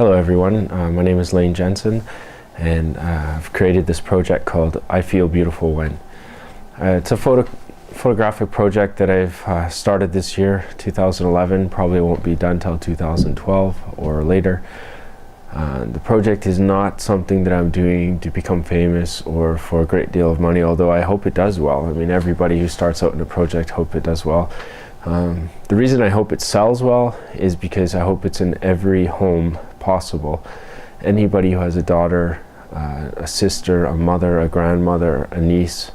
Hello everyone, my name is Lane Jensen, and I've created this project called I Feel Beautiful When. It's a photographic project that I've started this year, 2011, probably won't be done till 2012 or later. The project is not something that I'm doing to become famous or for a great deal of money, although I hope it does well. I mean, everybody who starts out in a project hope it does well. The reason I hope it sells well is because I hope it's in every home possible. Anybody who has a daughter, a sister, a mother, a grandmother, a niece,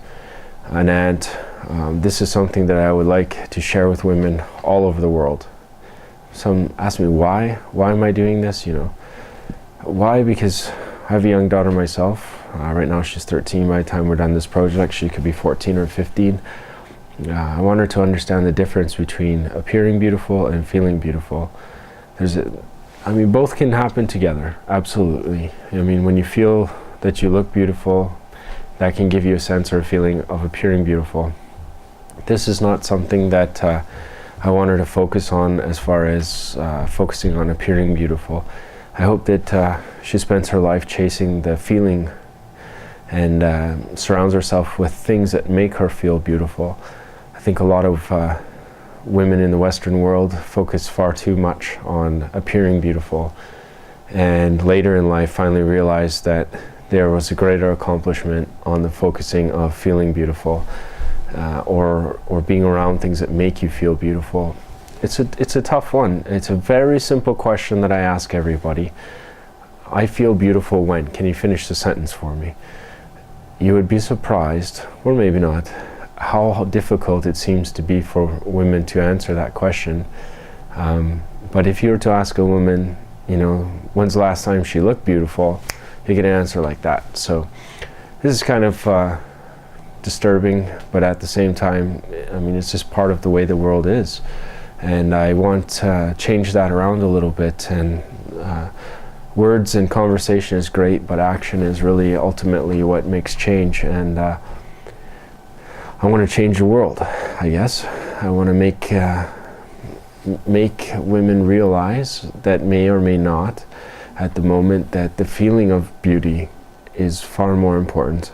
an aunt, this is something that I would like to share with women all over the world. Some ask me why am I doing this, Why? Because I have a young daughter myself. Right now she's 13. By the time we're done this project, she could be 14 or 15. I want her to understand the difference between appearing beautiful and feeling beautiful. Both can happen together, absolutely. When you feel that you look beautiful, that can give you a sense or a feeling of appearing beautiful. This is not something that I want her to focus on as far as focusing on appearing beautiful. I hope that she spends her life chasing the feeling and surrounds herself with things that make her feel beautiful. I think a lot of women in the Western world focus far too much on appearing beautiful, and later in life finally realize that there was a greater accomplishment on the focusing of feeling beautiful, or being around things that make you feel beautiful. It's a tough one. It's a very simple question that I ask everybody. I feel beautiful when? Can you finish the sentence for me? You would be surprised, or maybe not, how difficult it seems to be for women to answer that question. But if you were to ask a woman, when's the last time she looked beautiful, you get an answer like that. So this is kind of disturbing, but at the same time, it's just part of the way the world is. And I want to change that around a little bit. And words and conversation is great, but action is really ultimately what makes change. And I want to change the world, I guess. I want to make women realize that may or may not at the moment that the feeling of beauty is far more important.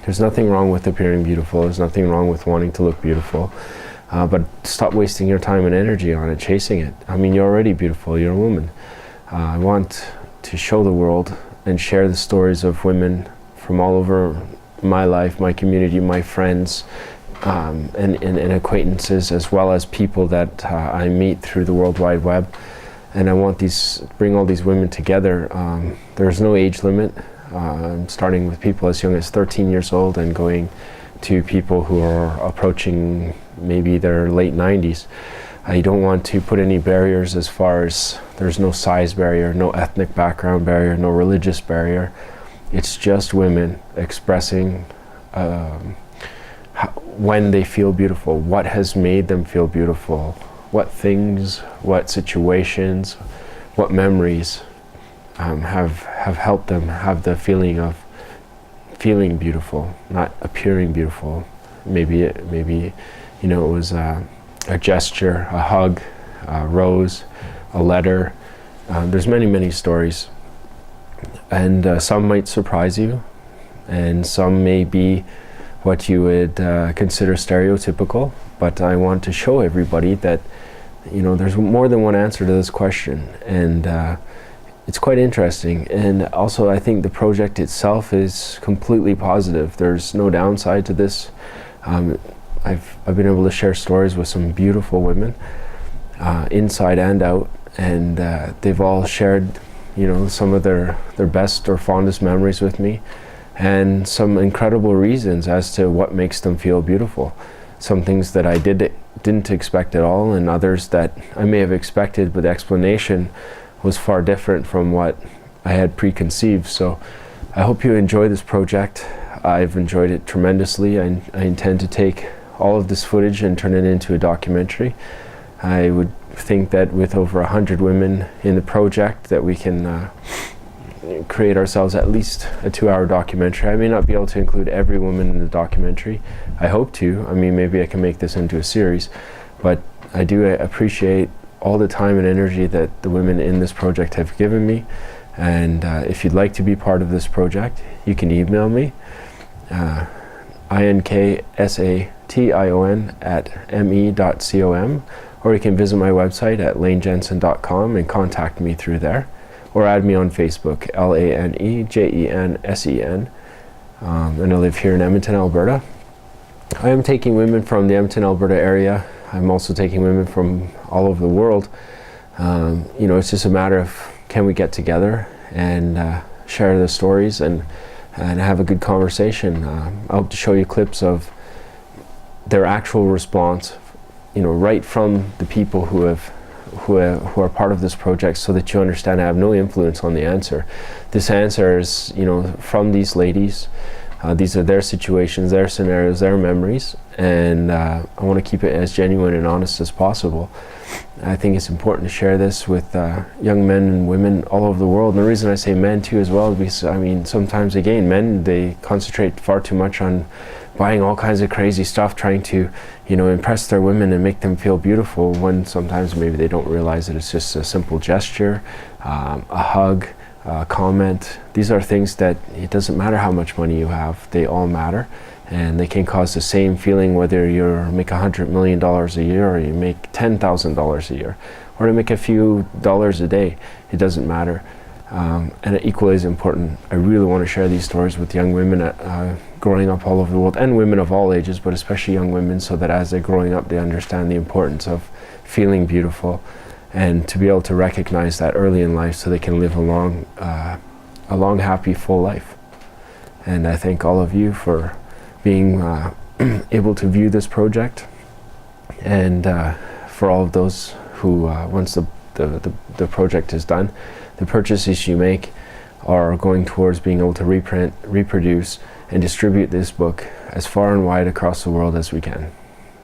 There's nothing wrong with appearing beautiful. There's nothing wrong with wanting to look beautiful. But stop wasting your time and energy on it, chasing it. You're already beautiful. You're a woman. I want to show the world and share the stories of women from all over my life, my community, my friends, and acquaintances, as well as people that I meet through the World Wide Web. And I want bring all these women together. There's no age limit. Starting with people as young as 13 years old and going to people who are approaching maybe their late 90s. I don't want to put any barriers as far as there's no size barrier, no ethnic background barrier, no religious barrier. It's just women expressing when they feel beautiful, what has made them feel beautiful, what things, what situations, what memories have helped them have the feeling of feeling beautiful, not appearing beautiful. Maybe it was a gesture, a hug, a rose, a letter. There's many stories, and some might surprise you, and some may be what you would consider stereotypical. But I want to show everybody that there's more than one answer to this question, and it's quite interesting. And also, I think the project itself is completely positive. There's no downside to this. I've been able to share stories with some beautiful women, inside and out, and they've all shared, some of their best or fondest memories with me, and some incredible reasons as to what makes them feel beautiful. Some things that I didn't expect at all, and others that I may have expected, but the explanation was far different from what I had preconceived. So I hope you enjoy this project. I've enjoyed it tremendously. I intend to take all of this footage and turn it into a documentary. I would think that with over 100 women in the project that we can create ourselves at least a 2-hour documentary. I may not be able to include every woman in the documentary. I hope to. Maybe I can make this into a series, but I do appreciate all the time and energy that the women in this project have given me. And if you'd like to be part of this project, you can email me, inksation@me.com, or you can visit my website at lanejensen.com and contact me through there, or add me on Facebook, LaneJensen. And I live here in Edmonton, Alberta. I am taking women from the Edmonton, Alberta area. I'm also taking women from all over the world. It's just a matter of, can we get together and share the stories and have a good conversation. I hope to show you clips of their actual response, right from the people who are part of this project, so that you understand I have no influence on the answer. This answer is, from these ladies. These are their situations, their scenarios, their memories, and I want to keep it as genuine and honest as possible. I think it's important to share this with young men and women all over the world. And the reason I say men too as well is because, sometimes again, men, they concentrate far too much on buying all kinds of crazy stuff, trying to, impress their women and make them feel beautiful, when sometimes maybe they don't realize that it's just a simple gesture, a hug, comment. These are things that it doesn't matter how much money you have, they all matter, and they can cause the same feeling whether you make $100 million a year or you make $10,000 a year, or to make a few dollars a day. It doesn't matter. And equally as important, I really want to share these stories with young women growing up all over the world, and women of all ages, but especially young women, so that as they're growing up they understand the importance of feeling beautiful, and to be able to recognize that early in life so they can live a long, happy, full life. And I thank all of you for being able to view this project, and for all of those who, once the project is done, the purchases you make are going towards being able to reprint, reproduce, and distribute this book as far and wide across the world as we can.